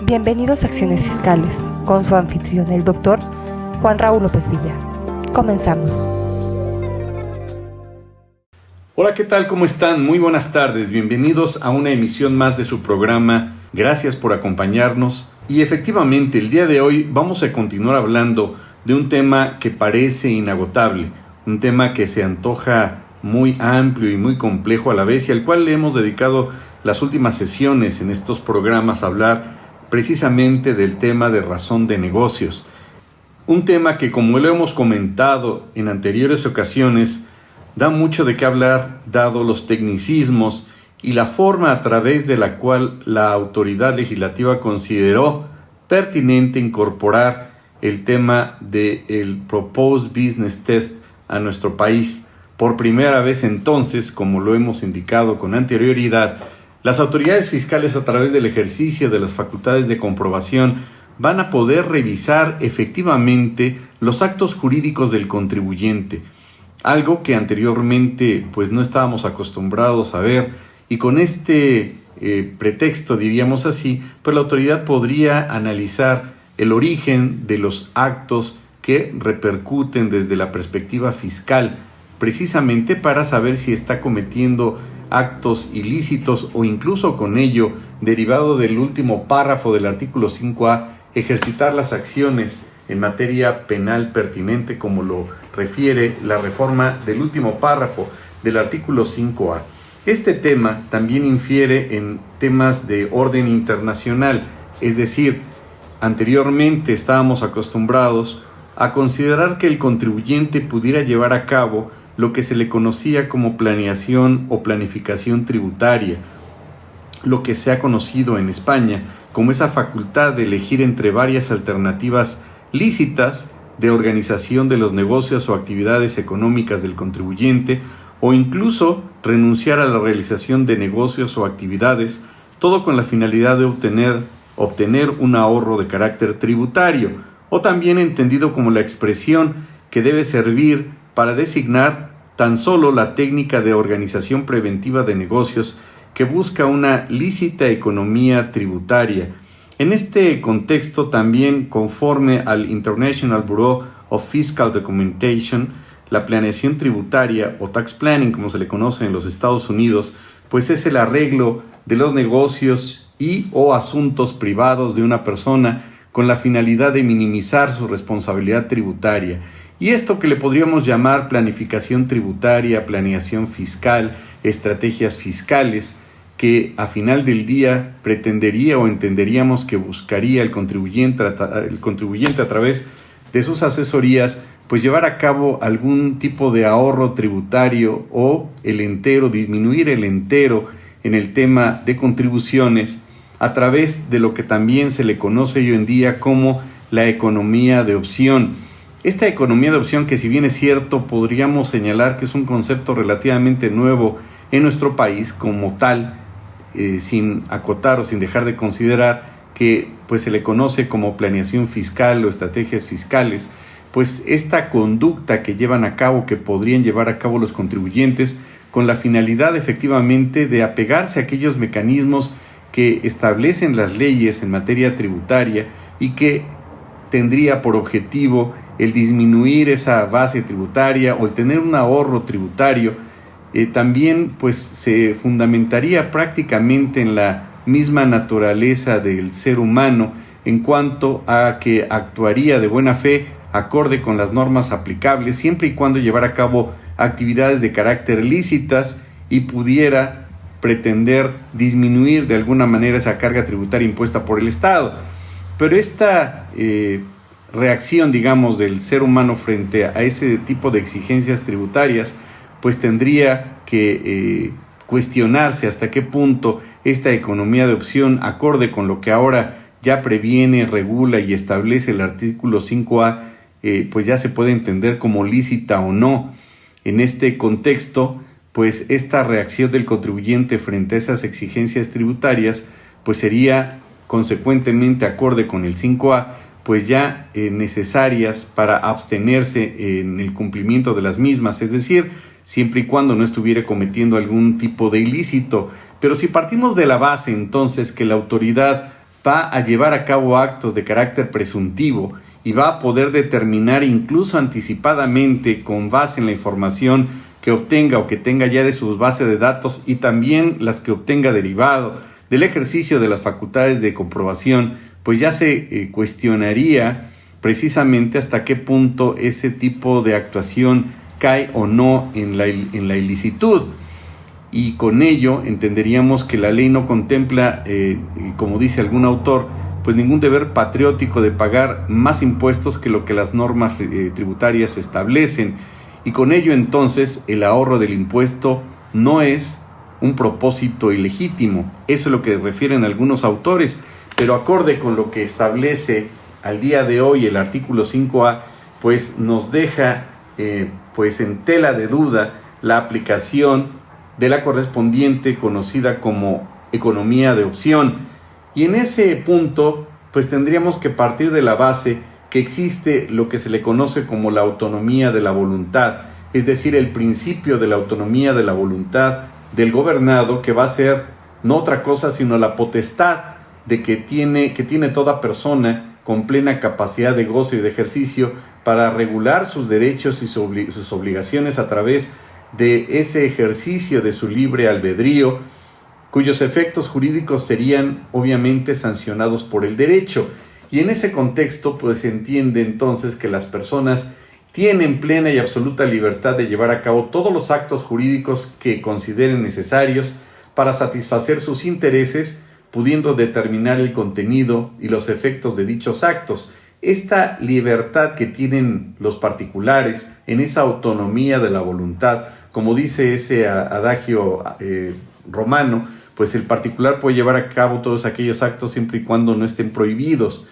Bienvenidos a Acciones Fiscales, con su anfitrión, el doctor Juan Raúl López Villar. Comenzamos. Hola, ¿qué tal? ¿Cómo están? Muy buenas tardes. Bienvenidos a una emisión más de su programa. Gracias por acompañarnos. Y efectivamente, el día de hoy vamos a continuar hablando de un tema que parece inagotable, un tema que se antoja muy amplio y muy complejo a la vez y al cual le hemos dedicado las últimas sesiones en estos programas a hablar precisamente del tema de razón de negocios. Un tema que, como lo hemos comentado en anteriores ocasiones, da mucho de qué hablar dado los tecnicismos y la forma a través de la cual la autoridad legislativa consideró pertinente incorporar el tema del Proposed Business Test a nuestro país. Por primera vez entonces, como lo hemos indicado con anterioridad, las autoridades fiscales, a través del ejercicio de las facultades de comprobación, van a poder revisar efectivamente los actos jurídicos del contribuyente, algo que anteriormente pues no estábamos acostumbrados a ver, y con este pretexto, diríamos así, pues la autoridad podría analizar el origen de los actos que repercuten desde la perspectiva fiscal, precisamente para saber si está cometiendo actos ilícitos o incluso con ello, derivado del último párrafo del artículo 5A, ejercitar las acciones en materia penal pertinente, como lo refiere la reforma del último párrafo del artículo 5A. Este tema también infiere en temas de orden internacional, es decir, anteriormente estábamos acostumbrados a considerar que el contribuyente pudiera llevar a cabo lo que se le conocía como planeación o planificación tributaria, lo que se ha conocido en España como esa facultad de elegir entre varias alternativas lícitas de organización de los negocios o actividades económicas del contribuyente, o incluso renunciar a la realización de negocios o actividades, todo con la finalidad de obtener un ahorro de carácter tributario, o también entendido como la expresión que debe servir para designar tan solo la técnica de organización preventiva de negocios que busca una lícita economía tributaria. En este contexto también, conforme al International Bureau of Fiscal Documentation, la planeación tributaria o tax planning, como se le conoce en los Estados Unidos, pues es el arreglo de los negocios y o asuntos privados de una persona con la finalidad de minimizar su responsabilidad tributaria. Y esto que le podríamos llamar planificación tributaria, planeación fiscal, estrategias fiscales, que a final del día pretendería o entenderíamos que buscaría el contribuyente a través de sus asesorías, pues llevar a cabo algún tipo de ahorro tributario o disminuir el entero en el tema de contribuciones a través de lo que también se le conoce hoy en día como la economía de opción. Esta economía de opción, que si bien es cierto, podríamos señalar que es un concepto relativamente nuevo en nuestro país como tal, sin acotar o sin dejar de considerar que pues se le conoce como planeación fiscal o estrategias fiscales, pues esta conducta que llevan a cabo, que podrían llevar a cabo los contribuyentes con la finalidad efectivamente de apegarse a aquellos mecanismos que establecen las leyes en materia tributaria y que tendría por objetivo el disminuir esa base tributaria o el tener un ahorro tributario. También pues se fundamentaría prácticamente en la misma naturaleza del ser humano en cuanto a que actuaría de buena fe acorde con las normas aplicables, siempre y cuando llevara a cabo actividades de carácter lícitas y pudiera pretender disminuir de alguna manera esa carga tributaria impuesta por el Estado. Pero esta reacción, digamos, del ser humano frente a ese tipo de exigencias tributarias, pues tendría que cuestionarse hasta qué punto esta economía de opción, acorde con lo que ahora ya previene, regula y establece el artículo 5A, pues ya se puede entender como lícita o no. En este contexto, pues esta reacción del contribuyente frente a esas exigencias tributarias, pues sería consecuentemente acorde con el 5A, pues ya necesarias para abstenerse en el cumplimiento de las mismas, es decir, siempre y cuando no estuviera cometiendo algún tipo de ilícito. Pero si partimos de la base entonces que la autoridad va a llevar a cabo actos de carácter presuntivo y va a poder determinar incluso anticipadamente con base en la información que obtenga o que tenga ya de sus bases de datos y también las que obtenga derivado del ejercicio de las facultades de comprobación, pues ya se cuestionaría precisamente hasta qué punto ese tipo de actuación cae o no en la ilicitud. Y con ello entenderíamos que la ley no contempla, como dice algún autor, pues ningún deber patriótico de pagar más impuestos que lo que las normas tributarias establecen. Y con ello entonces el ahorro del impuesto no es un propósito ilegítimo. Eso es lo que refieren algunos autores, pero acorde con lo que establece al día de hoy el artículo 5A, pues nos deja pues en tela de duda la aplicación de la correspondiente conocida como economía de opción. Y en ese punto pues tendríamos que partir de la base que existe lo que se le conoce como la autonomía de la voluntad, es decir, el principio de la autonomía de la voluntad del gobernado, que va a ser no otra cosa sino la potestad de que tiene toda persona con plena capacidad de gozo y de ejercicio para regular sus derechos y sus obligaciones a través de ese ejercicio de su libre albedrío, cuyos efectos jurídicos serían obviamente sancionados por el derecho. Y en ese contexto pues se entiende entonces que las personas tienen plena y absoluta libertad de llevar a cabo todos los actos jurídicos que consideren necesarios para satisfacer sus intereses, pudiendo determinar el contenido y los efectos de dichos actos. Esta libertad que tienen los particulares en esa autonomía de la voluntad, como dice ese adagio romano, pues el particular puede llevar a cabo todos aquellos actos siempre y cuando no estén prohibidos.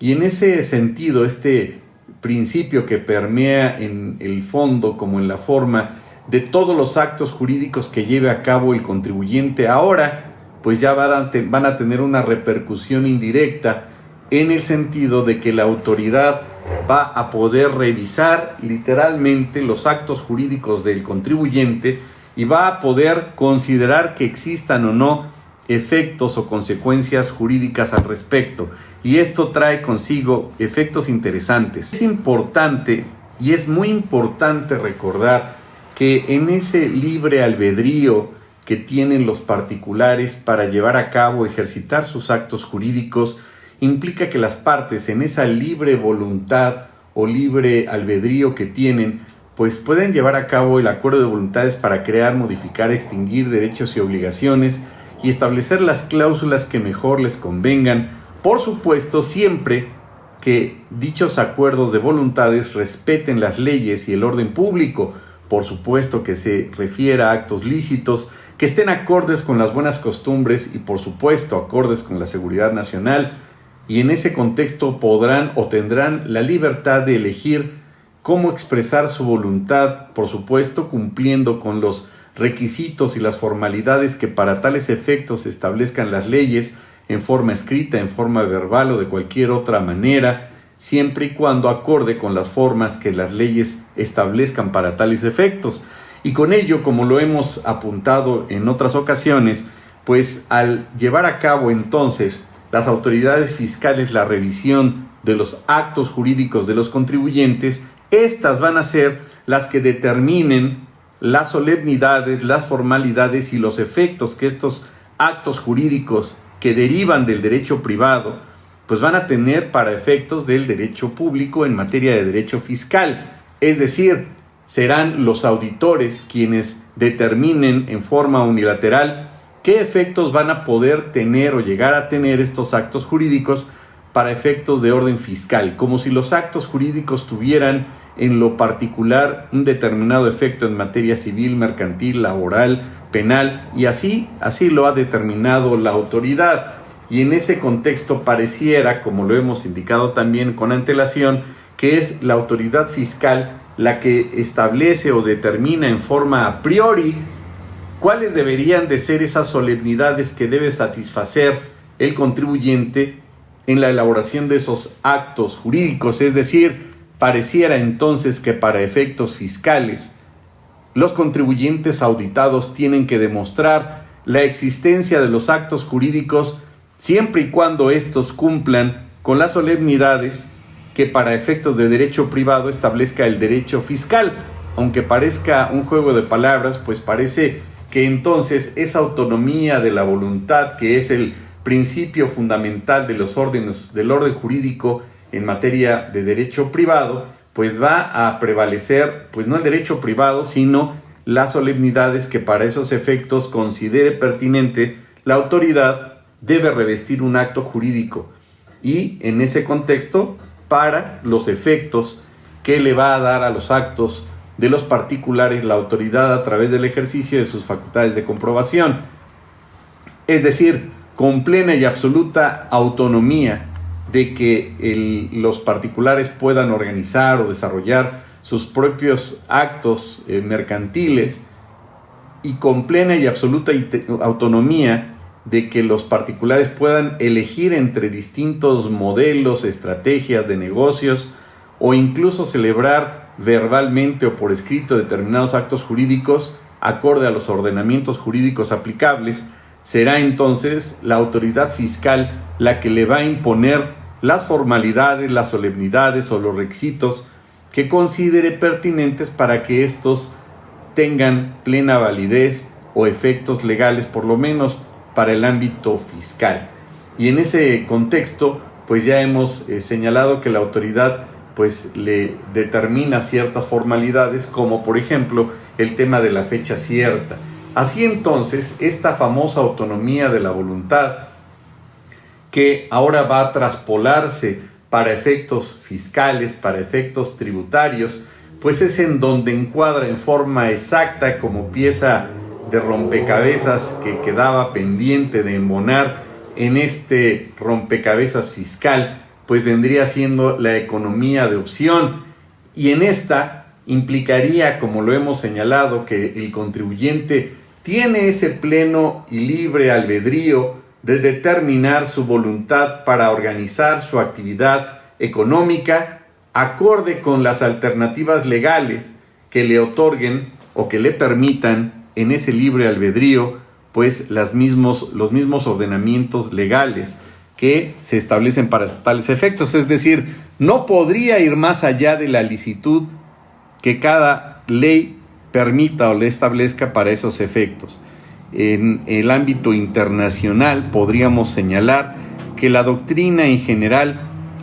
Y en ese sentido, este principio que permea en el fondo como en la forma de todos los actos jurídicos que lleve a cabo el contribuyente ahora, pues ya van a tener una repercusión indirecta en el sentido de que la autoridad va a poder revisar literalmente los actos jurídicos del contribuyente y va a poder considerar que existan o no efectos o consecuencias jurídicas al respecto. Y esto trae consigo efectos interesantes. Es importante y es muy importante recordar que en ese libre albedrío que tienen los particulares para llevar a cabo, ejercitar sus actos jurídicos, implica que las partes en esa libre voluntad o libre albedrío que tienen, pues pueden llevar a cabo el acuerdo de voluntades para crear, modificar, extinguir derechos y obligaciones y establecer las cláusulas que mejor les convengan, por supuesto siempre que dichos acuerdos de voluntades respeten las leyes y el orden público, por supuesto que se refiera a actos lícitos, que estén acordes con las buenas costumbres y por supuesto acordes con la seguridad nacional, y en ese contexto podrán o tendrán la libertad de elegir cómo expresar su voluntad, por supuesto cumpliendo con los requisitos y las formalidades que para tales efectos establezcan las leyes en forma escrita, en forma verbal o de cualquier otra manera, siempre y cuando acorde con las formas que las leyes establezcan para tales efectos. Y con ello, como lo hemos apuntado en otras ocasiones, pues al llevar a cabo entonces las autoridades fiscales la revisión de los actos jurídicos de los contribuyentes, estas van a ser las que determinen las solemnidades, las formalidades y los efectos que estos actos jurídicos que derivan del derecho privado, pues van a tener para efectos del derecho público en materia de derecho fiscal. Es decir, serán los auditores quienes determinen en forma unilateral qué efectos van a poder tener o llegar a tener estos actos jurídicos para efectos de orden fiscal, como si los actos jurídicos tuvieran en lo particular un determinado efecto en materia civil, mercantil, laboral, penal, y así lo ha determinado la autoridad. Y en ese contexto pareciera, como lo hemos indicado también con antelación, que es la autoridad fiscal la que establece o determina en forma a priori cuáles deberían de ser esas solemnidades que debe satisfacer el contribuyente en la elaboración de esos actos jurídicos. Es decir, pareciera entonces que para efectos fiscales, los contribuyentes auditados tienen que demostrar la existencia de los actos jurídicos siempre y cuando estos cumplan con las solemnidades que para efectos de derecho privado establezca el derecho fiscal. Aunque parezca un juego de palabras, pues parece que entonces esa autonomía de la voluntad, que es el principio fundamental de los órdenes del orden jurídico en materia de derecho privado, pues va a prevalecer, pues no el derecho privado, sino las solemnidades que para esos efectos considere pertinente la autoridad debe revestir un acto jurídico. Y en ese contexto, para los efectos que le va a dar a los actos de los particulares la autoridad a través del ejercicio de sus facultades de comprobación. Es decir, con plena y absoluta autonomía de que los particulares puedan organizar o desarrollar sus propios actos mercantiles, y con plena y absoluta autonomía de que los particulares puedan elegir entre distintos modelos, estrategias de negocios, o incluso celebrar verbalmente o por escrito determinados actos jurídicos acorde a los ordenamientos jurídicos aplicables. Será entonces la autoridad fiscal la que le va a imponer las formalidades, las solemnidades o los requisitos que considere pertinentes para que estos tengan plena validez o efectos legales, por lo menos para el ámbito fiscal. Y en ese contexto, pues ya hemos señalado que la autoridad pues le determina ciertas formalidades, como por ejemplo el tema de la fecha cierta. Así entonces, esta famosa autonomía de la voluntad, que ahora va a traspolarse para efectos fiscales, para efectos tributarios, pues es en donde encuadra en forma exacta, como pieza de rompecabezas que quedaba pendiente de embonar en este rompecabezas fiscal, pues vendría siendo la economía de opción. Y en esta implicaría, como lo hemos señalado, que el contribuyente tiene ese pleno y libre albedrío de determinar su voluntad para organizar su actividad económica acorde con las alternativas legales que le otorguen o que le permitan en ese libre albedrío pues los mismos ordenamientos legales que se establecen para tales efectos. Es decir, no podría ir más allá de la licitud que cada ley permita o le establezca para esos efectos. En el ámbito internacional podríamos señalar que la doctrina en general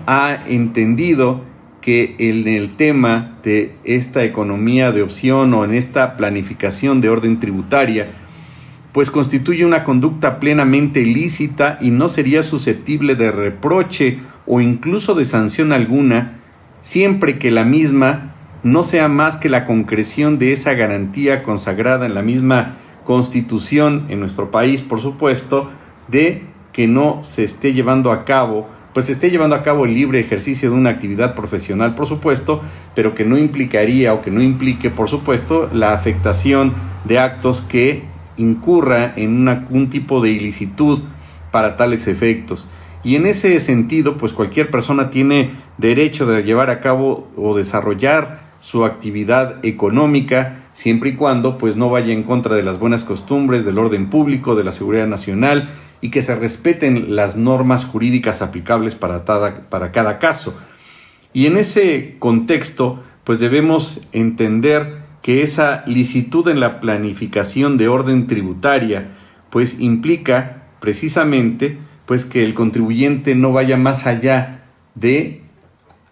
ha entendido que en el tema de esta economía de opción o en esta planificación de orden tributaria, pues constituye una conducta plenamente ilícita y no sería susceptible de reproche o incluso de sanción alguna, siempre que la misma no sea más que la concreción de esa garantía consagrada en la misma Constitución en nuestro país, por supuesto, de que no se esté llevando a cabo, pues se esté llevando a cabo el libre ejercicio de una actividad profesional, por supuesto, pero que no implicaría o que no implique, por supuesto, la afectación de actos que incurra en un tipo de ilicitud para tales efectos. Y en ese sentido, pues cualquier persona tiene derecho de llevar a cabo o desarrollar su actividad económica, siempre y cuando pues no vaya en contra de las buenas costumbres, del orden público, de la seguridad nacional, y que se respeten las normas jurídicas aplicables para cada caso. Y en ese contexto, pues debemos entender que esa licitud en la planificación de orden tributaria, pues implica precisamente pues que el contribuyente no vaya más allá de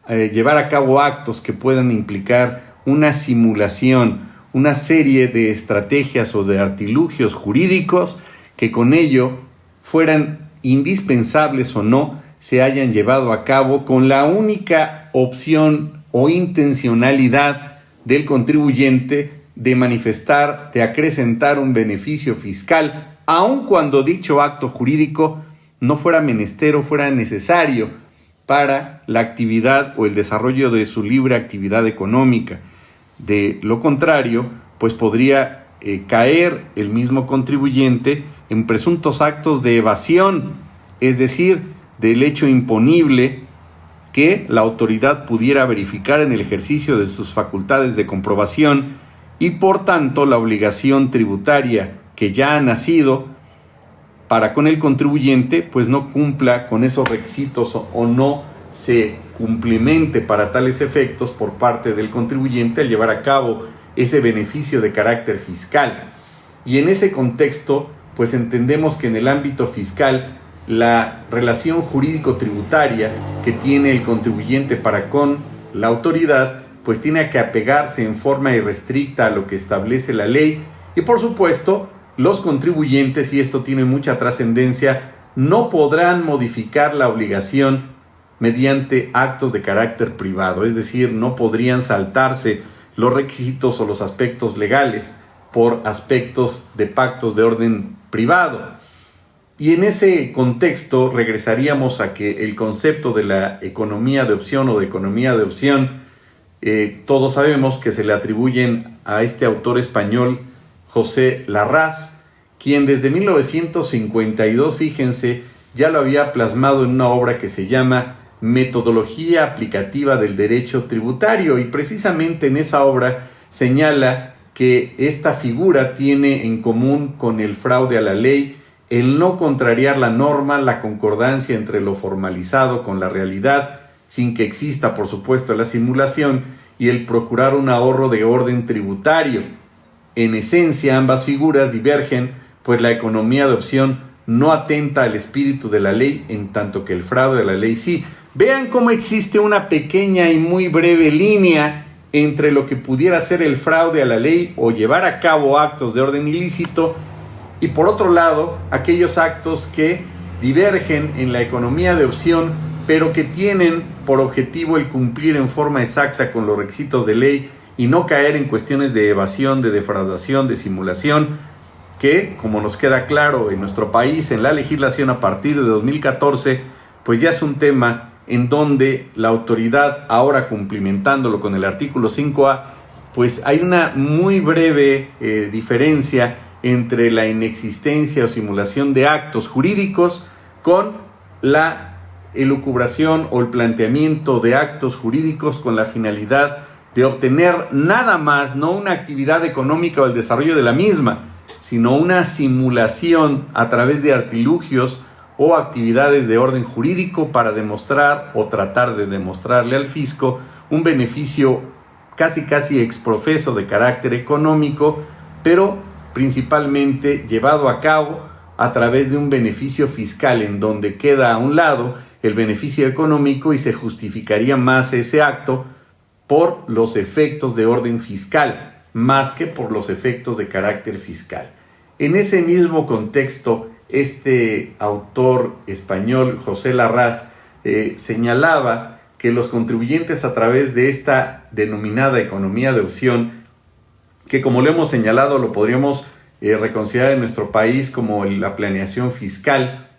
llevar a cabo actos que puedan implicar una simulación, una serie de estrategias o de artilugios jurídicos que con ello fueran indispensables o no, se hayan llevado a cabo con la única opción o intencionalidad del contribuyente de manifestar, de acrecentar un beneficio fiscal, aun cuando dicho acto jurídico no fuera menester o fuera necesario para la actividad o el desarrollo de su libre actividad económica. De lo contrario, pues podría caer el mismo contribuyente en presuntos actos de evasión, es decir, del hecho imponible que la autoridad pudiera verificar en el ejercicio de sus facultades de comprobación y por tanto la obligación tributaria que ya ha nacido para con el contribuyente pues no cumpla con esos requisitos o no se cumplimente para tales efectos por parte del contribuyente al llevar a cabo ese beneficio de carácter fiscal. Y en ese contexto pues entendemos que en el ámbito fiscal la relación jurídico-tributaria que tiene el contribuyente para con la autoridad pues tiene que apegarse en forma irrestricta a lo que establece la ley y por supuesto los contribuyentes, y esto tiene mucha trascendencia, no podrán modificar la obligación mediante actos de carácter privado, es decir, no podrían saltarse los requisitos o los aspectos legales por aspectos de pactos de orden privado. Y en ese contexto regresaríamos a que el concepto de la economía de opción o de economía de opción, todos sabemos que se le atribuyen a este autor español José Larraz, quien desde 1952, fíjense, ya lo había plasmado en una obra que se llama Metodología aplicativa del derecho tributario, y precisamente en esa obra señala que esta figura tiene en común con el fraude a la ley el no contrariar la norma, la concordancia entre lo formalizado con la realidad, sin que exista, por supuesto, la simulación, y el procurar un ahorro de orden tributario. En esencia, ambas figuras divergen, pues la economía de opción no atenta al espíritu de la ley, en tanto que el fraude a la ley sí. Vean cómo existe una pequeña y muy breve línea entre lo que pudiera ser el fraude a la ley o llevar a cabo actos de orden ilícito y por otro lado aquellos actos que divergen en la economía de opción pero que tienen por objetivo el cumplir en forma exacta con los requisitos de ley y no caer en cuestiones de evasión, de defraudación, de simulación, que como nos queda claro en nuestro país en la legislación a partir de 2014 pues ya es un tema en donde la autoridad, ahora cumplimentándolo con el artículo 5A, pues hay una muy breve diferencia entre la inexistencia o simulación de actos jurídicos con la elucubración o el planteamiento de actos jurídicos con la finalidad de obtener nada más, no una actividad económica o el desarrollo de la misma, sino una simulación a través de artilugios o actividades de orden jurídico para demostrar o tratar de demostrarle al fisco un beneficio casi exprofeso de carácter económico, pero principalmente llevado a cabo a través de un beneficio fiscal en donde queda a un lado el beneficio económico y se justificaría más ese acto por los efectos de orden fiscal, más que por los efectos de carácter fiscal. En ese mismo contexto, este autor español, José Larraz, señalaba que los contribuyentes a través de esta denominada economía de opción, que como lo hemos señalado, lo podríamos reconsiderar en nuestro país como la planeación fiscal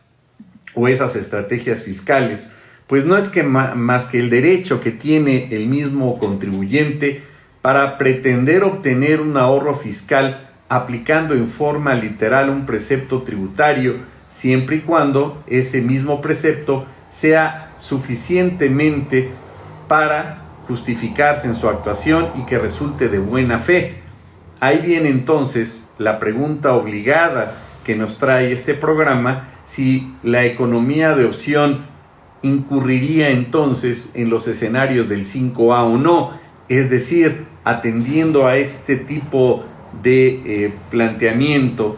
o esas estrategias fiscales, pues no es que más que el derecho que tiene el mismo contribuyente para pretender obtener un ahorro fiscal aplicando en forma literal un precepto tributario, siempre y cuando ese mismo precepto sea suficientemente para justificarse en su actuación y que resulte de buena fe. Ahí viene entonces la pregunta obligada que nos trae este programa, si la economía de opción incurriría entonces en los escenarios del 5A o no, es decir, atendiendo a este tipo de planteamiento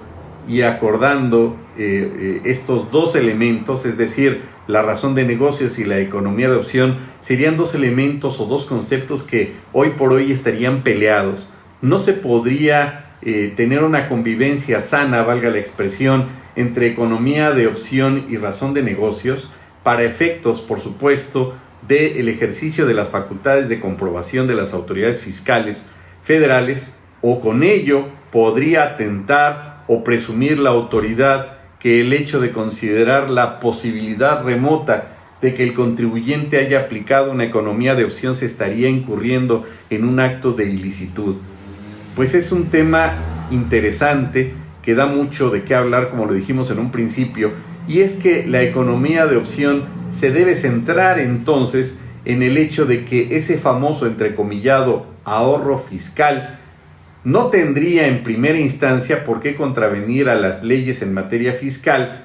y acordando estos dos elementos, es decir, la razón de negocios y la economía de opción, serían dos elementos o dos conceptos que hoy por hoy estarían peleados. No se podría tener una convivencia sana, valga la expresión, entre economía de opción y razón de negocios, para efectos, por supuesto, del ejercicio de las facultades de comprobación de las autoridades fiscales federales, o con ello podría atentar o presumir la autoridad que el hecho de considerar la posibilidad remota de que el contribuyente haya aplicado una economía de opción se estaría incurriendo en un acto de ilicitud. Pues es un tema interesante que da mucho de qué hablar, como lo dijimos en un principio, y es que la economía de opción se debe centrar entonces en el hecho de que ese famoso entrecomillado ahorro fiscal no tendría en primera instancia por qué contravenir a las leyes en materia fiscal,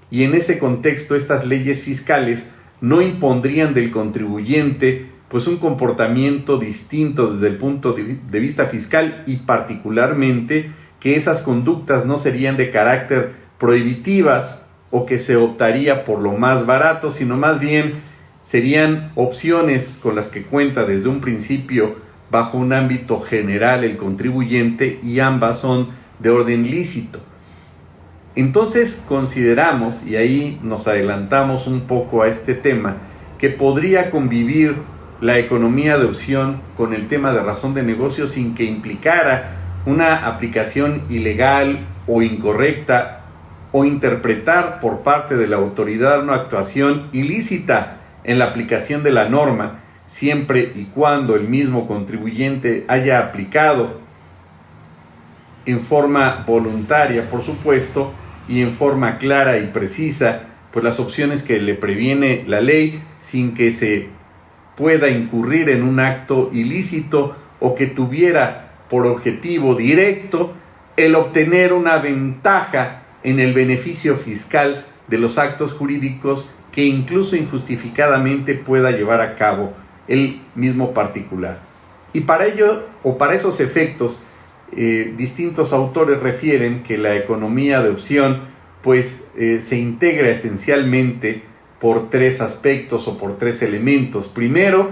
y en ese contexto estas leyes fiscales no impondrían del contribuyente pues un comportamiento distinto desde el punto de vista fiscal, y particularmente que esas conductas no serían de carácter prohibitivas o que se optaría por lo más barato, sino más bien serían opciones con las que cuenta desde un principio bajo un ámbito general el contribuyente, y ambas son de orden lícito. Entonces consideramos, y ahí nos adelantamos un poco a este tema, que podría convivir la economía de opción con el tema de razón de negocio sin que implicara una aplicación ilegal o incorrecta o interpretar por parte de la autoridad una actuación ilícita en la aplicación de la norma, siempre y cuando el mismo contribuyente haya aplicado en forma voluntaria, por supuesto, y en forma clara y precisa, pues las opciones que le previene la ley, sin que se pueda incurrir en un acto ilícito o que tuviera por objetivo directo el obtener una ventaja en el beneficio fiscal de los actos jurídicos que incluso injustificadamente pueda llevar a cabo el mismo particular. Y para ello, o para esos efectos, distintos autores refieren que la economía de opción pues se integra esencialmente por tres aspectos o por tres elementos. Primero,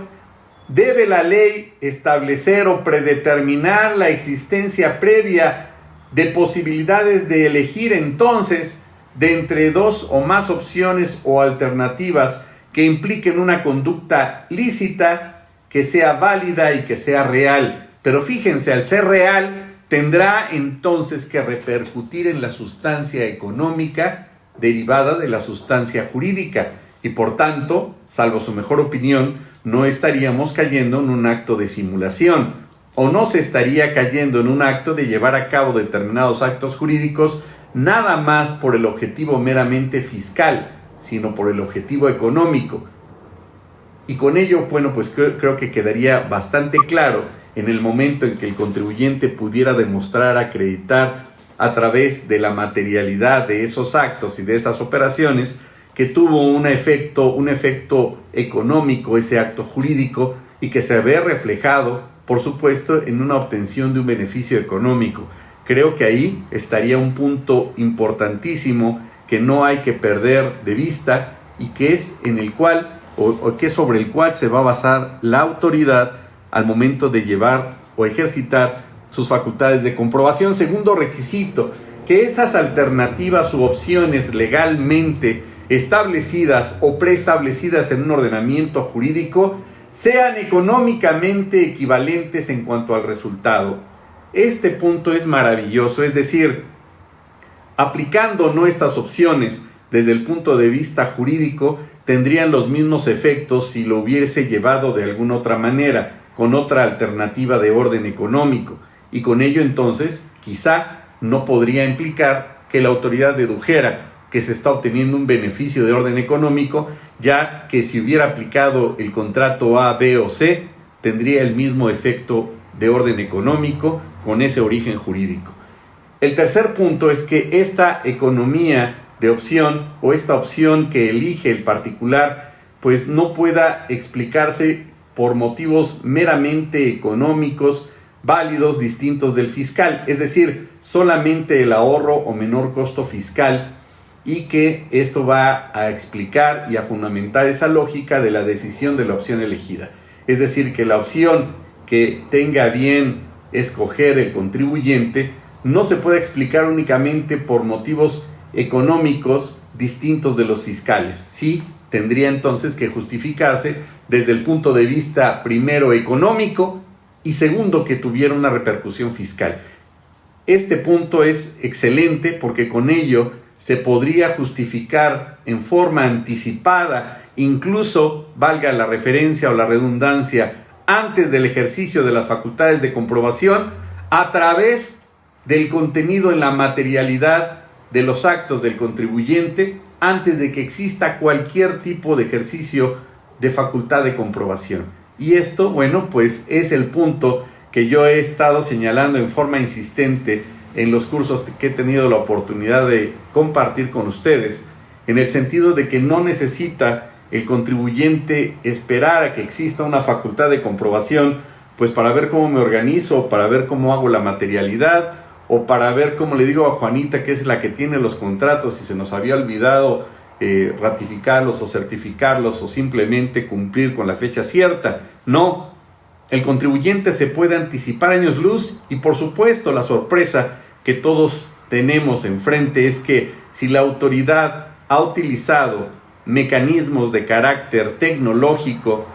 debe la ley establecer o predeterminar la existencia previa de posibilidades de elegir entonces de entre dos o más opciones o alternativas que impliquen una conducta lícita, que sea válida y que sea real. Pero fíjense, al ser real, tendrá entonces que repercutir en la sustancia económica derivada de la sustancia jurídica, y por tanto, salvo su mejor opinión, no estaríamos cayendo en un acto de simulación, o no se estaría cayendo en un acto de llevar a cabo determinados actos jurídicos nada más por el objetivo meramente fiscal, sino por el objetivo económico. Y con ello, bueno, pues creo que quedaría bastante claro en el momento en que el contribuyente pudiera demostrar, acreditar a través de la materialidad de esos actos y de esas operaciones que tuvo un efecto económico ese acto jurídico, y que se ve reflejado, por supuesto, en una obtención de un beneficio económico. Creo que ahí estaría un punto importantísimo que no hay que perder de vista, y que es en el cual o que sobre el cual se va a basar la autoridad al momento de llevar o ejercitar sus facultades de comprobación. Segundo requisito, que esas alternativas u opciones legalmente establecidas o preestablecidas en un ordenamiento jurídico sean económicamente equivalentes en cuanto al resultado. Este punto es maravilloso, es decir, aplicando nuestras opciones desde el punto de vista jurídico, tendrían los mismos efectos si lo hubiese llevado de alguna otra manera, con otra alternativa de orden económico, y con ello entonces quizá no podría implicar que la autoridad dedujera que se está obteniendo un beneficio de orden económico, ya que si hubiera aplicado el contrato A, B o C, tendría el mismo efecto de orden económico con ese origen jurídico. El tercer punto es que esta economía de opción, o esta opción que elige el particular, pues no pueda explicarse por motivos meramente económicos válidos distintos del fiscal, es decir, solamente el ahorro o menor costo fiscal, y que esto va a explicar y a fundamentar esa lógica de la decisión de la opción elegida. Es decir, que la opción que tenga bien escoger el contribuyente no se puede explicar únicamente por motivos económicos distintos de los fiscales. Sí, tendría entonces que justificarse desde el punto de vista primero económico y segundo que tuviera una repercusión fiscal. Este punto es excelente porque con ello se podría justificar en forma anticipada, incluso valga la referencia o la redundancia, antes del ejercicio de las facultades de comprobación, a través del contenido en la materialidad de los actos del contribuyente, antes de que exista cualquier tipo de ejercicio de facultad de comprobación. Y esto, bueno, pues es el punto que yo he estado señalando en forma insistente en los cursos que he tenido la oportunidad de compartir con ustedes, en el sentido de que no necesita el contribuyente esperar a que exista una facultad de comprobación, pues para ver cómo me organizo, para ver cómo hago la materialidad, o para ver cómo le digo a Juanita, que es la que tiene los contratos y se nos había olvidado ratificarlos o certificarlos o simplemente cumplir con la fecha cierta. No, el contribuyente se puede anticipar años luz y por supuesto la sorpresa que todos tenemos enfrente es que si la autoridad ha utilizado mecanismos de carácter tecnológico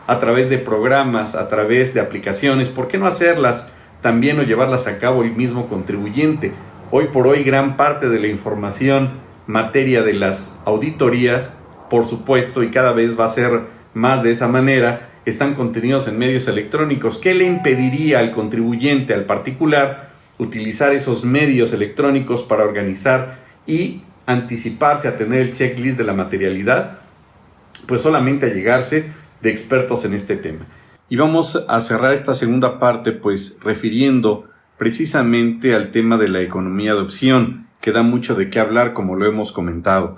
a través de programas, a través de aplicaciones, ¿por qué no hacerlas también o llevarlas a cabo el mismo contribuyente? Hoy por hoy gran parte de la información materia de las auditorías, por supuesto, y cada vez va a ser más de esa manera, están contenidos en medios electrónicos. ¿Qué le impediría al contribuyente, al particular, utilizar esos medios electrónicos para organizar y anticiparse a tener el checklist de la materialidad? Pues solamente allegarse de expertos en este tema. Y vamos a cerrar esta segunda parte pues refiriendo precisamente al tema de la economía de opción, que da mucho de qué hablar como lo hemos comentado.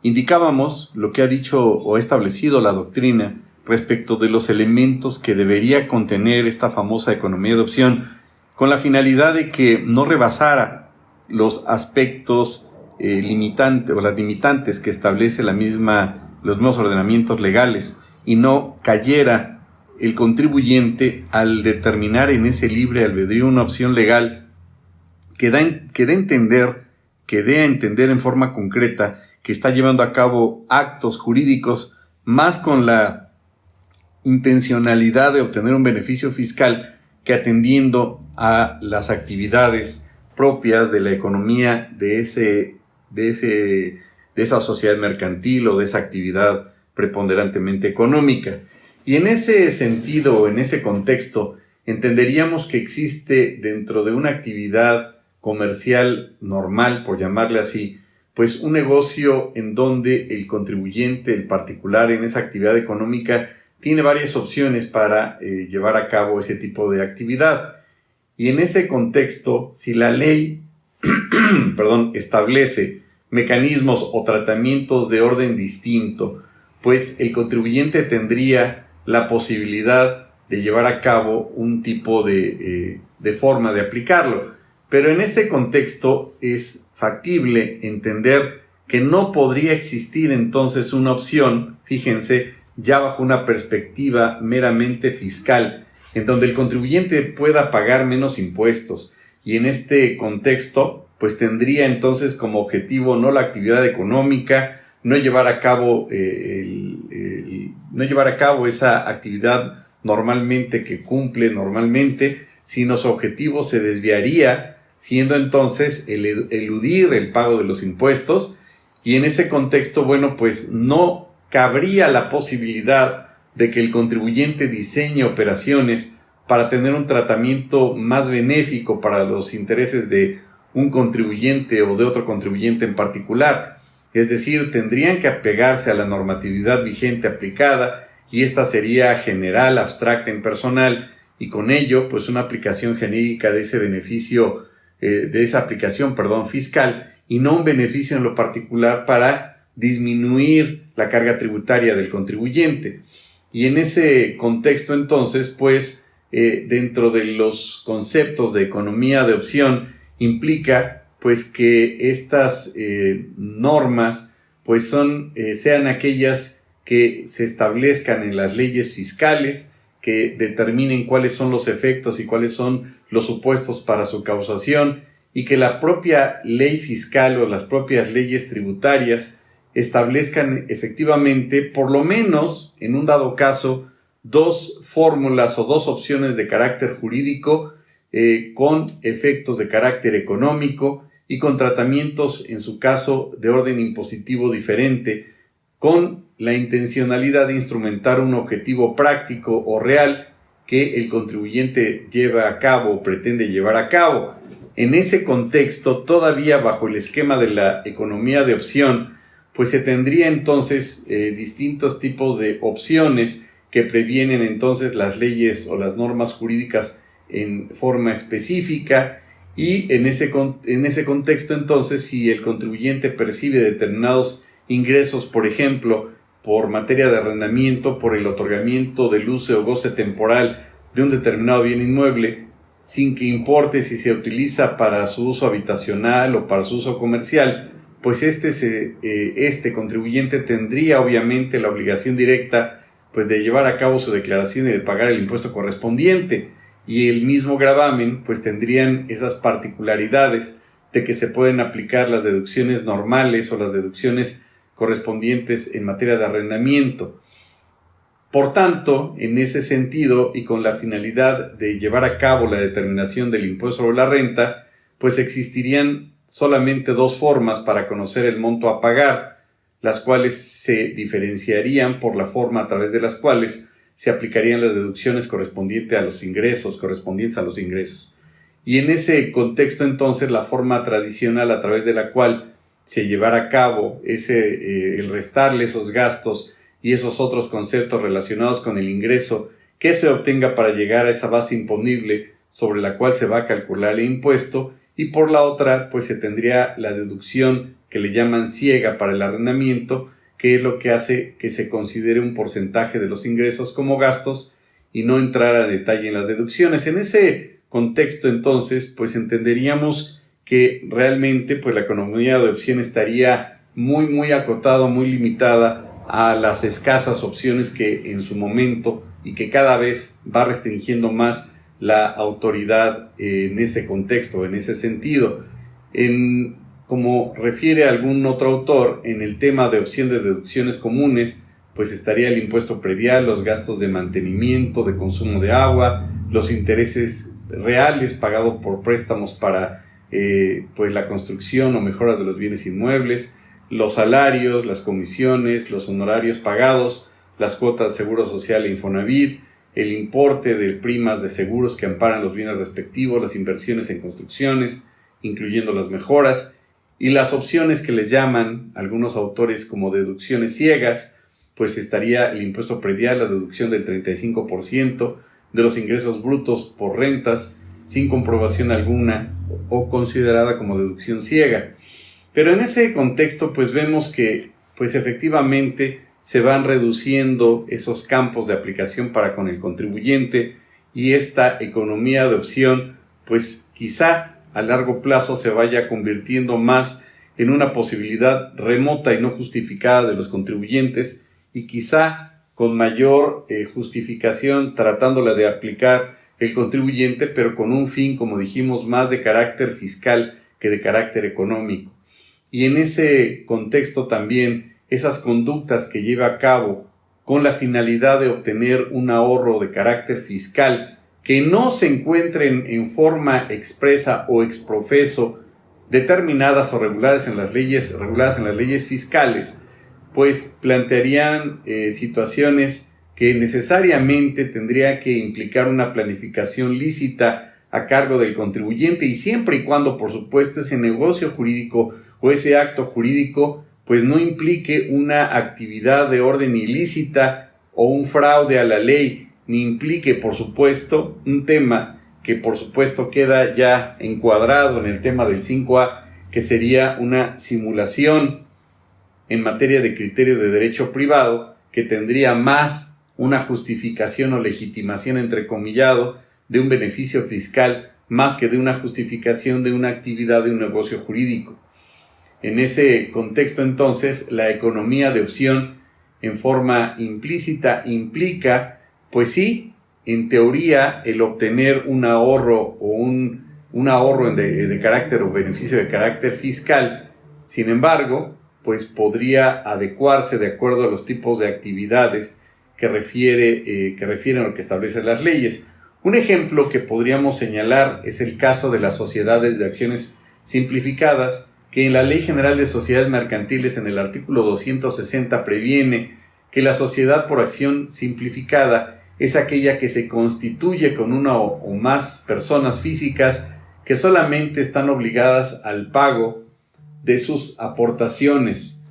Indicábamos lo que ha dicho o establecido la doctrina respecto de los elementos que debería contener esta famosa economía de opción, con la finalidad de que no rebasara los aspectos limitantes o las limitantes que establece los mismos ordenamientos legales y no cayera el contribuyente al determinar en ese libre albedrío una opción legal que dé a entender en forma concreta que está llevando a cabo actos jurídicos más con la intencionalidad de obtener un beneficio fiscal que atendiendo a las actividades propias de la economía de esa sociedad mercantil o de esa actividad preponderantemente económica. Y en ese sentido, en ese contexto, entenderíamos que existe dentro de una actividad comercial normal, por llamarle así, pues un negocio en donde el contribuyente, el particular en esa actividad económica, tiene varias opciones para llevar a cabo ese tipo de actividad. Y en ese contexto, si la ley establece mecanismos o tratamientos de orden distinto, pues el contribuyente tendría la posibilidad de llevar a cabo un tipo de forma de aplicarlo. Pero en este contexto es factible entender que no podría existir entonces una opción, fíjense, ya bajo una perspectiva meramente fiscal, en donde el contribuyente pueda pagar menos impuestos. Y en este contexto, pues tendría entonces como objetivo no la actividad económica, no llevar a cabo esa actividad normalmente que cumple normalmente, sino su objetivo se desviaría, siendo entonces el eludir el pago de los impuestos, y en ese contexto, bueno, pues no cabría la posibilidad de que el contribuyente diseñe operaciones para tener un tratamiento más benéfico para los intereses de un contribuyente o de otro contribuyente en particular. Es decir, tendrían que apegarse a la normatividad vigente aplicada, y esta sería general, abstracta, impersonal, y con ello, pues una aplicación genérica de ese beneficio, de esa aplicación, fiscal, y no un beneficio en lo particular para disminuir la carga tributaria del contribuyente. Y en ese contexto, entonces, pues, dentro de los conceptos de economía de opción, implica, pues, que estas normas, pues, sean aquellas que se establezcan en las leyes fiscales, que determinen cuáles son los efectos y cuáles son los supuestos para su causación, y que la propia ley fiscal o las propias leyes tributarias establezcan efectivamente, por lo menos en un dado caso, dos fórmulas o dos opciones de carácter jurídico con efectos de carácter económico y con tratamientos, en su caso, de orden impositivo diferente, con la intencionalidad de instrumentar un objetivo práctico o real que el contribuyente lleva a cabo o pretende llevar a cabo. En ese contexto, todavía bajo el esquema de la economía de opción, pues se tendría entonces distintos tipos de opciones que previenen entonces las leyes o las normas jurídicas en forma específica, y en ese contexto entonces, si el contribuyente percibe determinados ingresos, por ejemplo, por materia de arrendamiento, por el otorgamiento del uso o goce temporal de un determinado bien inmueble, sin que importe si se utiliza para su uso habitacional o para su uso comercial, pues este contribuyente tendría obviamente la obligación directa pues de llevar a cabo su declaración y de pagar el impuesto correspondiente, y el mismo gravamen pues tendrían esas particularidades de que se pueden aplicar las deducciones normales o las deducciones correspondientes en materia de arrendamiento. Por tanto, en ese sentido y con la finalidad de llevar a cabo la determinación del impuesto sobre la renta, pues existirían solamente dos formas para conocer el monto a pagar, las cuales se diferenciarían por la forma a través de las cuales se aplicarían las deducciones correspondientes a los ingresos. Y en ese contexto entonces la forma tradicional a través de la cual se llevará a cabo el restarle esos gastos y esos otros conceptos relacionados con el ingreso que se obtenga para llegar a esa base imponible sobre la cual se va a calcular el impuesto, y por la otra pues se tendría la deducción que le llaman ciega para el arrendamiento, que es lo que hace que se considere un porcentaje de los ingresos como gastos y no entrar a detalle en las deducciones. En ese contexto entonces pues entenderíamos que realmente pues la economía de opción estaría muy acotada, muy limitada a las escasas opciones que en su momento y que cada vez va restringiendo más la autoridad en ese contexto, en ese sentido. Como refiere algún otro autor, en el tema de opción de deducciones comunes, pues estaría el impuesto predial, los gastos de mantenimiento, de consumo de agua, los intereses reales pagados por préstamos para pues la construcción o mejoras de los bienes inmuebles, los salarios, las comisiones, los honorarios pagados, las cuotas de seguro social e Infonavit, el importe de primas de seguros que amparan los bienes respectivos, las inversiones en construcciones, incluyendo las mejoras, y las opciones que les llaman algunos autores como deducciones ciegas, pues estaría el impuesto predial, la deducción del 35% de los ingresos brutos por rentas, sin comprobación alguna o considerada como deducción ciega. Pero en ese contexto pues vemos que pues efectivamente se van reduciendo esos campos de aplicación para con el contribuyente, y esta economía de opción pues quizá a largo plazo se vaya convirtiendo más en una posibilidad remota y no justificada de los contribuyentes, y quizá con mayor justificación tratándola de aplicar el contribuyente, pero con un fin, como dijimos, más de carácter fiscal que de carácter económico. Y en ese contexto también esas conductas que lleva a cabo con la finalidad de obtener un ahorro de carácter fiscal que no se encuentren en forma expresa o exprofeso determinadas o reguladas en las leyes fiscales, pues plantearían situaciones que necesariamente tendría que implicar una planificación lícita a cargo del contribuyente, y siempre y cuando, por supuesto, ese negocio jurídico o ese acto jurídico pues no implique una actividad de orden ilícita o un fraude a la ley, ni implique, por supuesto, un tema que por supuesto queda ya encuadrado en el tema del 5A, que sería una simulación en materia de criterios de derecho privado, que tendría más una justificación o legitimación entrecomillado de un beneficio fiscal más que de una justificación de una actividad de un negocio jurídico. En ese contexto, entonces, la economía de opción en forma implícita implica, pues sí, en teoría, el obtener un ahorro o un ahorro de carácter o beneficio de carácter fiscal. Sin embargo, pues podría adecuarse de acuerdo a los tipos de actividades que refieren a lo que establecen las leyes. Un ejemplo que podríamos señalar es el caso de las sociedades de acciones simplificadas, que en la Ley General de Sociedades Mercantiles, en el artículo 260, previene que la sociedad por acción simplificada es aquella que se constituye con una o más personas físicas que solamente están obligadas al pago de sus aportaciones,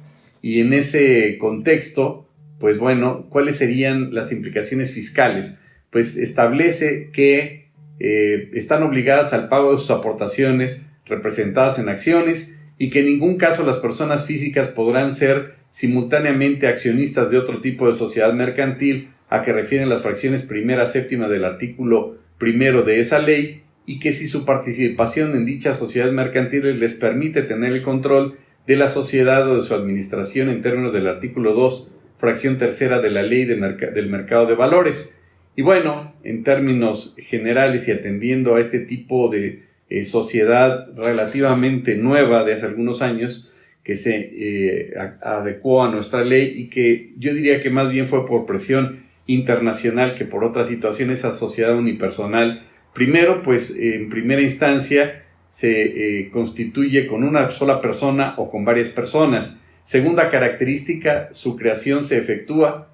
Y en ese contexto, pues bueno, ¿cuáles serían las implicaciones fiscales? Pues establece que están obligadas al pago de sus aportaciones representadas en acciones y que en ningún caso las personas físicas podrán ser simultáneamente accionistas de otro tipo de sociedad mercantil a que refieren las fracciones primera, séptima del artículo primero de esa ley, y que si su participación en dichas sociedades mercantiles les permite tener el control de la sociedad o de su administración en términos del artículo 2, fracción tercera de la ley del mercado de valores. Y bueno, en términos generales y atendiendo a este tipo de sociedad relativamente nueva de hace algunos años que se adecuó a nuestra ley y que yo diría que más bien fue por presión internacional que por otras situaciones, esa sociedad unipersonal, primero, pues en primera instancia se constituye con una sola persona o con varias personas. Segunda característica, su creación se efectúa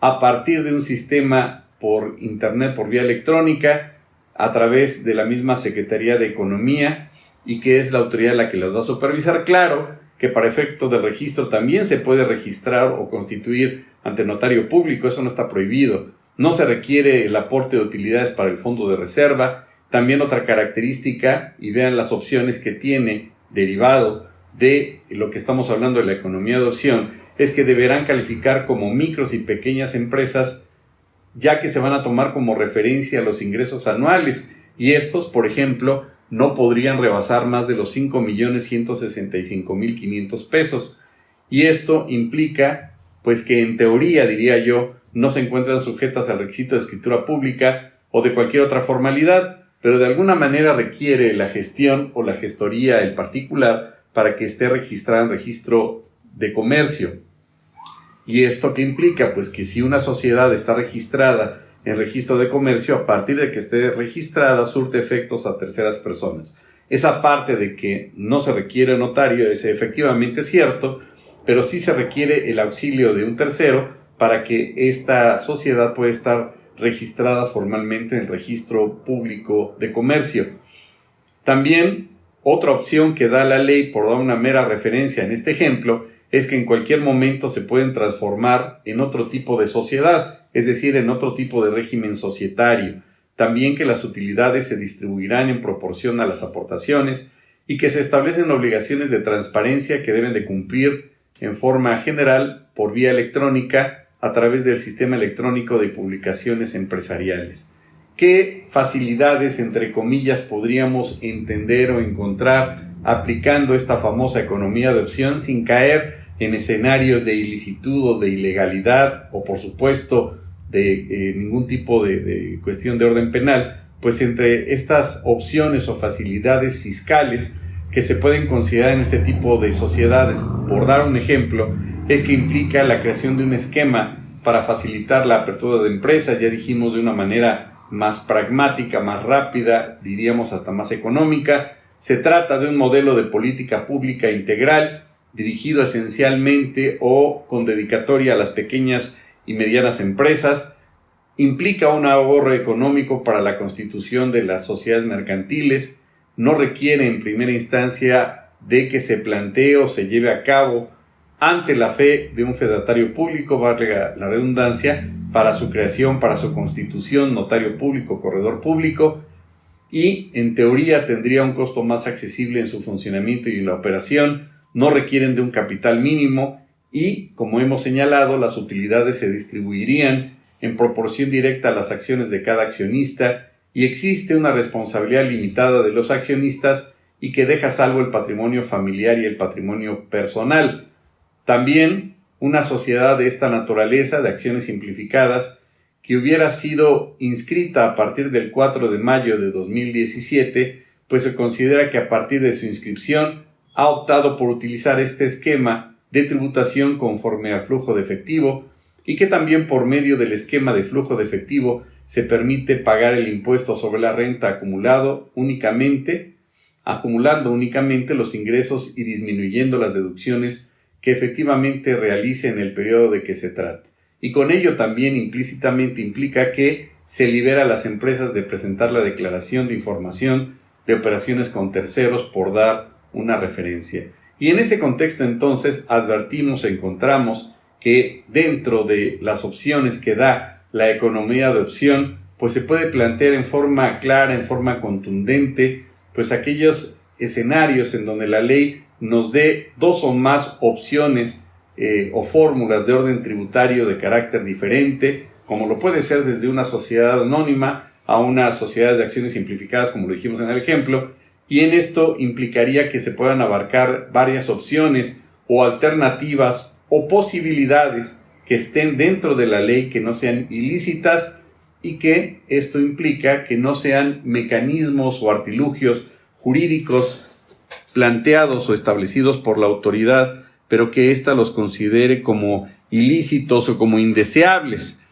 a partir de un sistema por internet, por vía electrónica, a través de la misma Secretaría de Economía, y que es la autoridad la que las va a supervisar. Claro que para efecto del registro también se puede registrar o constituir ante notario público, eso no está prohibido. No se requiere el aporte de utilidades para el fondo de reserva. También otra característica, y vean las opciones que tiene derivado de lo que estamos hablando de la economía de opción, es que deberán calificar como micros y pequeñas empresas, ya que se van a tomar como referencia los ingresos anuales, y estos, por ejemplo, no podrían rebasar más de los 5.165.500 pesos. Y esto implica, pues que en teoría, diría yo, no se encuentran sujetas al requisito de escritura pública o de cualquier otra formalidad, pero de alguna manera requiere la gestión o la gestoría el particular para que esté registrada en registro de comercio. ¿Y esto qué implica? Pues que si una sociedad está registrada en registro de comercio, a partir de que esté registrada, surte efectos a terceras personas. Esa parte de que no se requiere notario es efectivamente cierto, pero sí se requiere el auxilio de un tercero para que esta sociedad pueda estar registrada formalmente en el registro público de comercio. También, otra opción que da la ley, por dar una mera referencia en este ejemplo, es que en cualquier momento se pueden transformar en otro tipo de sociedad, es decir, en otro tipo de régimen societario. También que las utilidades se distribuirán en proporción a las aportaciones y que se establecen obligaciones de transparencia que deben de cumplir en forma general por vía electrónica a través del sistema electrónico de publicaciones empresariales. ¿Qué facilidades, entre comillas, podríamos entender o encontrar aplicando esta famosa economía de opción sin caer en escenarios de ilicitud o de ilegalidad o, por supuesto, de ningún tipo de cuestión de orden penal? Pues entre estas opciones o facilidades fiscales que se pueden considerar en este tipo de sociedades, por dar un ejemplo, es que implica la creación de un esquema para facilitar la apertura de empresas, ya dijimos, de una manera más pragmática, más rápida, diríamos hasta más económica. Se trata de un modelo de política pública integral, dirigido esencialmente o con dedicatoria a las pequeñas y medianas empresas. Implica un ahorro económico para la constitución de las sociedades mercantiles. No requiere en primera instancia de que se plantee o se lleve a cabo ante la fe de un fedatario público, valga la redundancia, para su creación, para su constitución, notario público, corredor público, y en teoría tendría un costo más accesible en su funcionamiento y en la operación. No requieren de un capital mínimo y, como hemos señalado, las utilidades se distribuirían en proporción directa a las acciones de cada accionista, y existe una responsabilidad limitada de los accionistas y que deja a salvo el patrimonio familiar y el patrimonio personal. También una sociedad de esta naturaleza, de acciones simplificadas, que hubiera sido inscrita a partir del 4 de mayo de 2017, pues se considera que a partir de su inscripción ha optado por utilizar este esquema de tributación conforme al flujo de efectivo, y que también por medio del esquema de flujo de efectivo se permite pagar el impuesto sobre la renta acumulando únicamente los ingresos y disminuyendo las deducciones que efectivamente realice en el periodo de que se trate. Y con ello también implícitamente implica que se libera a las empresas de presentar la declaración de información de operaciones con terceros, por dar una referencia. Y en ese contexto entonces encontramos que dentro de las opciones que da la economía de opción, pues se puede plantear en forma clara, en forma contundente, pues aquellos escenarios en donde la ley nos dé dos o más opciones o fórmulas de orden tributario de carácter diferente, como lo puede ser desde una sociedad anónima a una sociedad de acciones simplificadas, como lo dijimos en el ejemplo, y en esto implicaría que se puedan abarcar varias opciones o alternativas o posibilidades que estén dentro de la ley, que no sean ilícitas, y que esto implica que no sean mecanismos o artilugios jurídicos planteados o establecidos por la autoridad, pero que ésta los considere como ilícitos o como indeseables.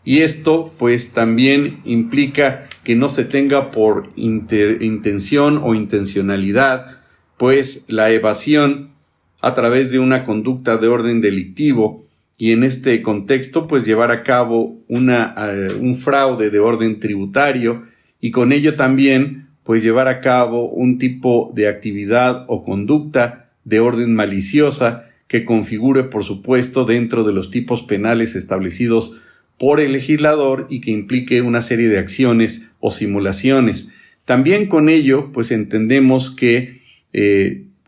Y esto pues también implica que no se tenga por intención o intencionalidad pues la evasión a través de una conducta de orden delictivo, y en este contexto pues llevar a cabo un fraude de orden tributario, y con ello también pues llevar a cabo un tipo de actividad o conducta de orden maliciosa que configure por supuesto dentro de los tipos penales establecidos por el legislador y que implique una serie de acciones o simulaciones. También con ello pues entendemos que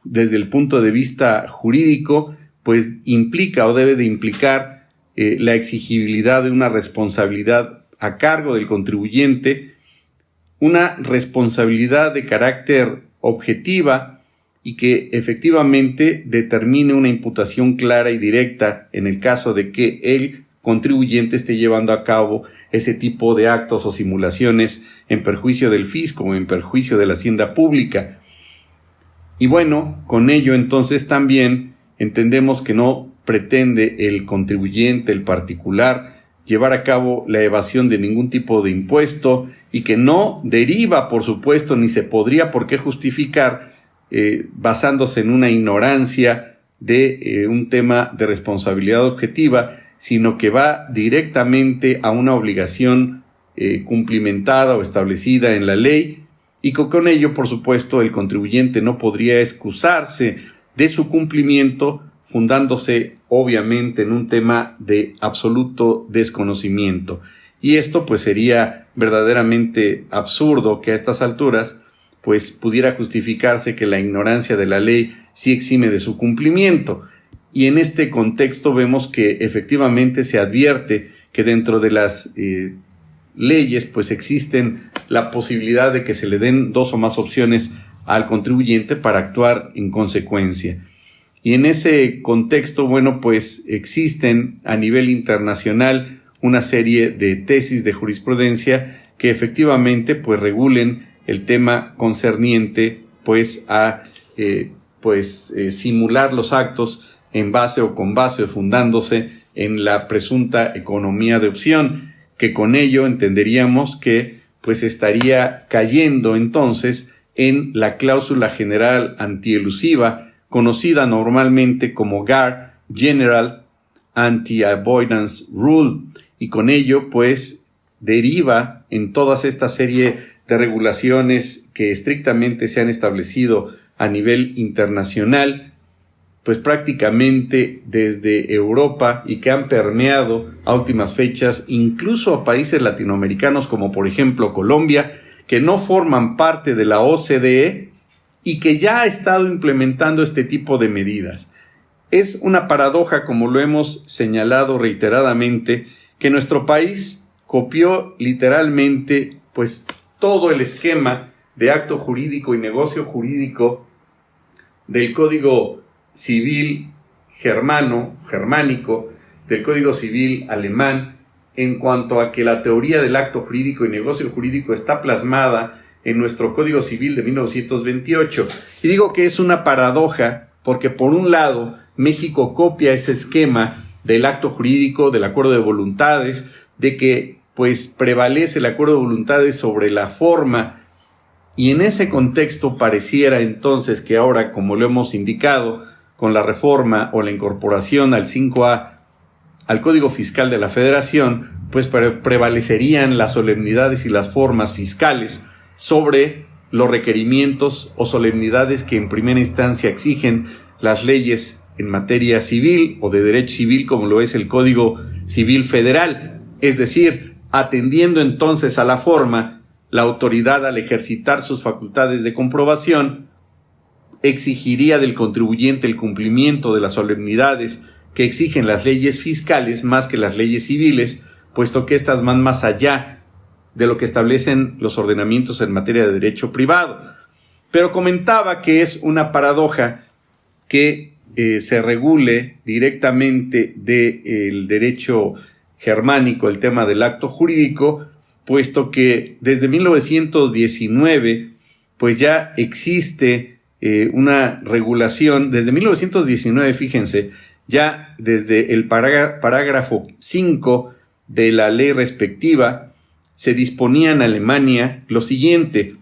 desde el punto de vista jurídico pues implica o debe de implicar la exigibilidad de una responsabilidad a cargo del contribuyente, una responsabilidad de carácter objetiva y que efectivamente determine una imputación clara y directa en el caso de que el contribuyente esté llevando a cabo ese tipo de actos o simulaciones en perjuicio del fisco o en perjuicio de la hacienda pública. Y bueno, con ello entonces también entendemos que no pretende el contribuyente, el particular, llevar a cabo la evasión de ningún tipo de impuesto, y que no deriva, por supuesto, ni se podría por qué justificar basándose en una ignorancia de un tema de responsabilidad objetiva, sino que va directamente a una obligación cumplimentada o establecida en la ley, y que con ello, por supuesto, el contribuyente no podría excusarse de su cumplimiento, fundándose obviamente en un tema de absoluto desconocimiento. Y esto pues sería verdaderamente absurdo que a estas alturas pues pudiera justificarse que la ignorancia de la ley sí exime de su cumplimiento. Y en este contexto vemos que efectivamente se advierte que dentro de las leyes pues existen la posibilidad de que se le den dos o más opciones al contribuyente para actuar en consecuencia. Y en ese contexto, bueno, pues existen a nivel internacional una serie de tesis de jurisprudencia que efectivamente pues regulen el tema concerniente pues a simular los actos en base o con base o fundándose en la presunta economía de opción, que con ello entenderíamos que pues estaría cayendo entonces en la cláusula general antielusiva, conocida normalmente como GAR, General Anti-Avoidance Rule, y con ello pues deriva en todas esta serie de regulaciones que estrictamente se han establecido a nivel internacional, pues prácticamente desde Europa, y que han permeado a últimas fechas incluso a países latinoamericanos como por ejemplo Colombia, que no forman parte de la OCDE y que ya ha estado implementando este tipo de medidas. Es una paradoja, como lo hemos señalado reiteradamente, que nuestro país copió literalmente pues todo el esquema de acto jurídico y negocio jurídico del Código Civil germánico, del Código Civil alemán, en cuanto a que la teoría del acto jurídico y negocio jurídico está plasmada en nuestro Código Civil de 1928. Y digo que es una paradoja porque por un lado México copia ese esquema del acto jurídico, del acuerdo de voluntades, de que pues prevalece el acuerdo de voluntades sobre la forma, y en ese contexto pareciera entonces que ahora, como lo hemos indicado, con la reforma o la incorporación al 5A al Código Fiscal de la Federación, pues prevalecerían las solemnidades y las formas fiscales sobre los requerimientos o solemnidades que en primera instancia exigen las leyes en materia civil o de derecho civil, como lo es el Código Civil Federal. Es decir, atendiendo entonces a la forma, la autoridad, al ejercitar sus facultades de comprobación, exigiría del contribuyente el cumplimiento de las solemnidades que exigen las leyes fiscales más que las leyes civiles, puesto que éstas van más allá de lo que establecen los ordenamientos en materia de derecho privado. Pero comentaba que es una paradoja que se regule directamente del derecho germánico el tema del acto jurídico, puesto que desde 1919 pues ya existe una regulación. Desde 1919, fíjense, ya desde el parágrafo 5 de la ley respectiva se disponía en Alemania lo siguiente: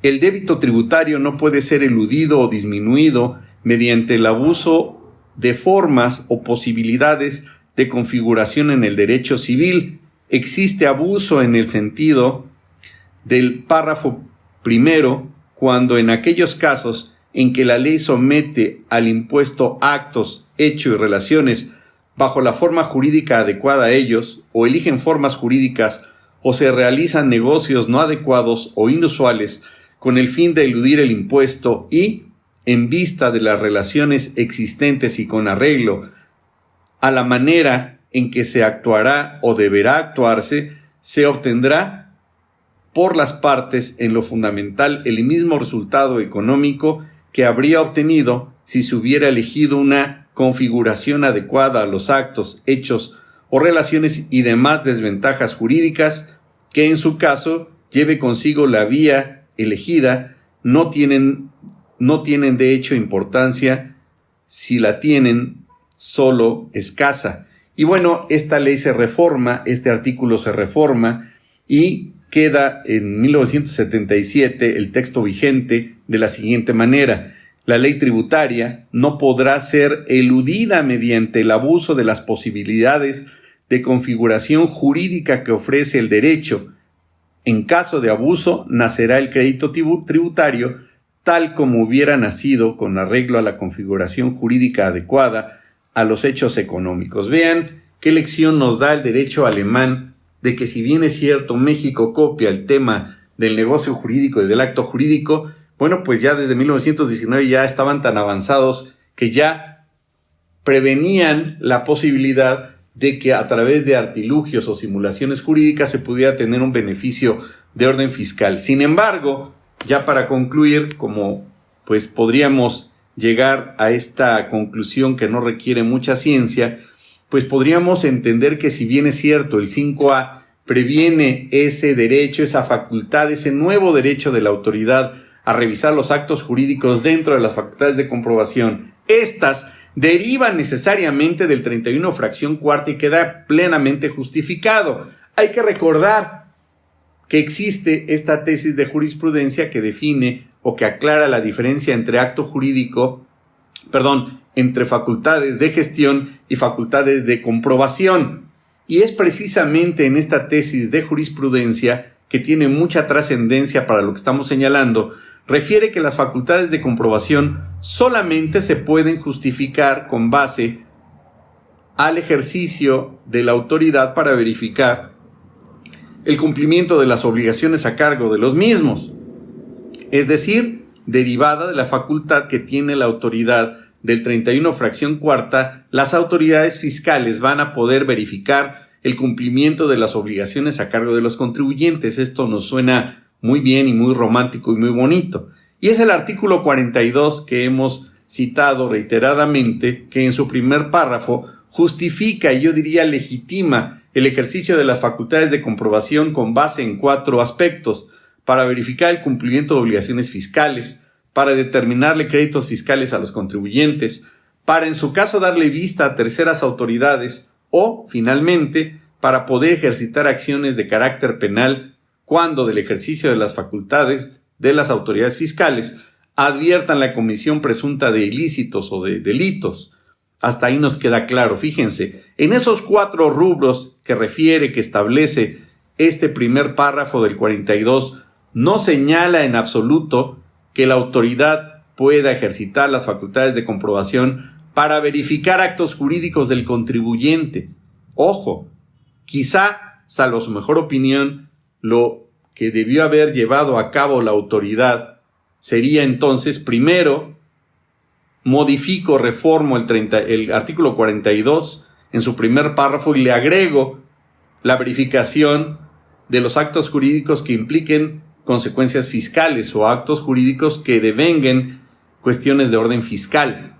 el débito tributario no puede ser eludido o disminuido mediante el abuso de formas o posibilidades de configuración en el derecho civil. Existe abuso en el sentido del párrafo primero cuando en aquellos casos en que la ley somete al impuesto actos, hechos y relaciones bajo la forma jurídica adecuada a ellos, o eligen formas jurídicas, o se realizan negocios no adecuados o inusuales con el fin de eludir el impuesto y, en vista de las relaciones existentes y con arreglo a la manera en que se actuará o deberá actuarse, se obtendrá por las partes en lo fundamental el mismo resultado económico que habría obtenido si se hubiera elegido una configuración adecuada a los actos, hechos o relaciones y demás desventajas jurídicas que en su caso lleve consigo la vía elegida. No tienen de hecho importancia; si la tienen, solo escasa. Y bueno, esta ley se reforma, este artículo se reforma y queda en 1977 el texto vigente de la siguiente manera: la ley tributaria no podrá ser eludida mediante el abuso de las posibilidades de configuración jurídica que ofrece el derecho. En caso de abuso, nacerá el crédito tributario tal como hubiera nacido con arreglo a la configuración jurídica adecuada a los hechos económicos. Vean qué lección nos da el derecho alemán de que, si bien es cierto, México copia el tema del negocio jurídico y del acto jurídico, bueno, pues ya desde 1919 ya estaban tan avanzados que ya prevenían la posibilidad de que a través de artilugios o simulaciones jurídicas se pudiera tener un beneficio de orden fiscal. Sin embargo, ya para concluir, como pues podríamos llegar a esta conclusión que no requiere mucha ciencia, pues podríamos entender que, si bien es cierto, el 5A previene ese derecho, esa facultad, ese nuevo derecho de la autoridad a revisar los actos jurídicos dentro de las facultades de comprobación, estas derivan necesariamente del 31 fracción cuarta y queda plenamente justificado. Hay que recordar que existe esta tesis de jurisprudencia que define o que aclara la diferencia entre entre facultades de gestión y facultades de comprobación. Y es precisamente en esta tesis de jurisprudencia, que tiene mucha trascendencia para lo que estamos señalando, refiere que las facultades de comprobación solamente se pueden justificar con base al ejercicio de la autoridad para verificar el cumplimiento de las obligaciones a cargo de los mismos, es decir, derivada de la facultad que tiene la autoridad del 31 fracción cuarta. Las autoridades fiscales van a poder verificar el cumplimiento de las obligaciones a cargo de los contribuyentes. Esto nos suena muy bien y muy romántico y muy bonito. Y es el artículo 42 que hemos citado reiteradamente, que en su primer párrafo justifica, y yo diría legitima, el ejercicio de las facultades de comprobación con base en 4 aspectos: para verificar el cumplimiento de obligaciones fiscales, para determinarle créditos fiscales a los contribuyentes, para en su caso darle vista a terceras autoridades, o, finalmente, para poder ejercitar acciones de carácter penal cuando del ejercicio de las facultades de las autoridades fiscales adviertan la comisión presunta de ilícitos o de delitos. Hasta ahí nos queda claro. Fíjense, en esos 4 rubros que refiere, que establece este primer párrafo del 42, no señala en absoluto que la autoridad pueda ejercitar las facultades de comprobación para verificar actos jurídicos del contribuyente. Ojo, quizá, salvo su mejor opinión, lo que debió haber llevado a cabo la autoridad sería entonces, primero, modifico, reformo el artículo 42 en su primer párrafo y le agrego la verificación de los actos jurídicos que impliquen consecuencias fiscales o actos jurídicos que devenguen cuestiones de orden fiscal.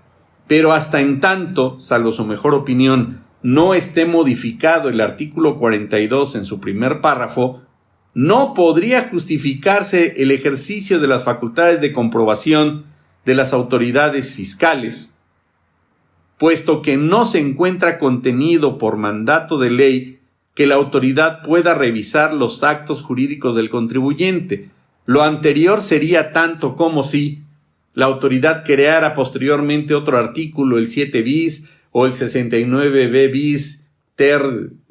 Pero hasta en tanto, salvo su mejor opinión, no esté modificado el artículo 42 en su primer párrafo, no podría justificarse el ejercicio de las facultades de comprobación de las autoridades fiscales, puesto que no se encuentra contenido por mandato de ley que la autoridad pueda revisar los actos jurídicos del contribuyente. Lo anterior sería tanto como si la autoridad creara posteriormente otro artículo, el 7 bis o el 69b bis, ter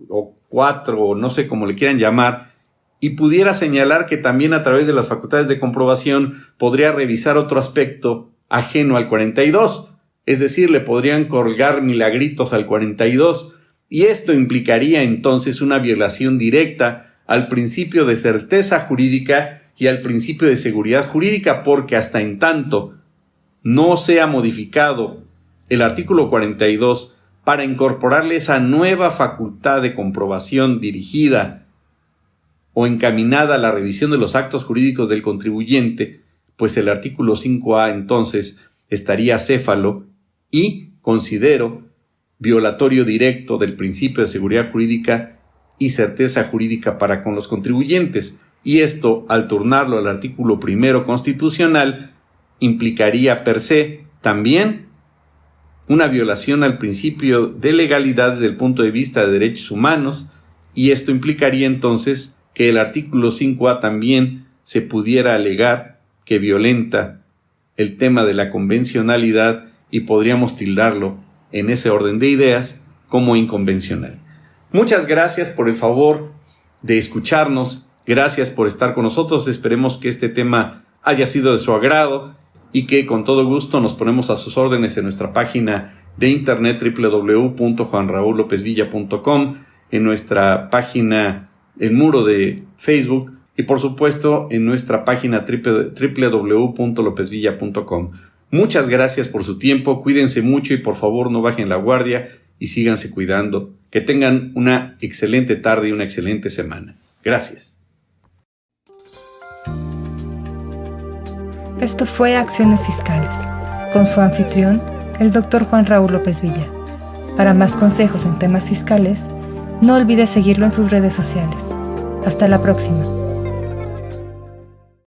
o 4 o no sé cómo le quieran llamar, y pudiera señalar que también a través de las facultades de comprobación podría revisar otro aspecto ajeno al 42, es decir, le podrían colgar milagritos al 42, y esto implicaría entonces una violación directa al principio de certeza jurídica y al principio de seguridad jurídica, porque hasta en tanto no sea modificado el artículo 42 para incorporarle esa nueva facultad de comprobación dirigida o encaminada a la revisión de los actos jurídicos del contribuyente, pues el artículo 5A entonces estaría acéfalo y, considero, violatorio directo del principio de seguridad jurídica y certeza jurídica para con los contribuyentes, y esto, al turnarlo al artículo 1 constitucional, implicaría per se también una violación al principio de legalidad desde el punto de vista de derechos humanos, y esto implicaría entonces que el artículo 5A también se pudiera alegar que violenta el tema de la convencionalidad y podríamos tildarlo en ese orden de ideas como inconvencional. Muchas gracias por el favor de escucharnos, gracias por estar con nosotros, esperemos que este tema haya sido de su agrado y que con todo gusto nos ponemos a sus órdenes en nuestra página de internet www.juanraullopezvilla.com, en nuestra página El Muro de Facebook y por supuesto en nuestra página www.lopezvilla.com. Muchas gracias por su tiempo, cuídense mucho y por favor no bajen la guardia y síganse cuidando. Que tengan una excelente tarde y una excelente semana. Gracias. Esto fue Acciones Fiscales, con su anfitrión, el Dr. Juan Raúl López Villa. Para más consejos en temas fiscales, no olvide seguirlo en sus redes sociales. Hasta la próxima.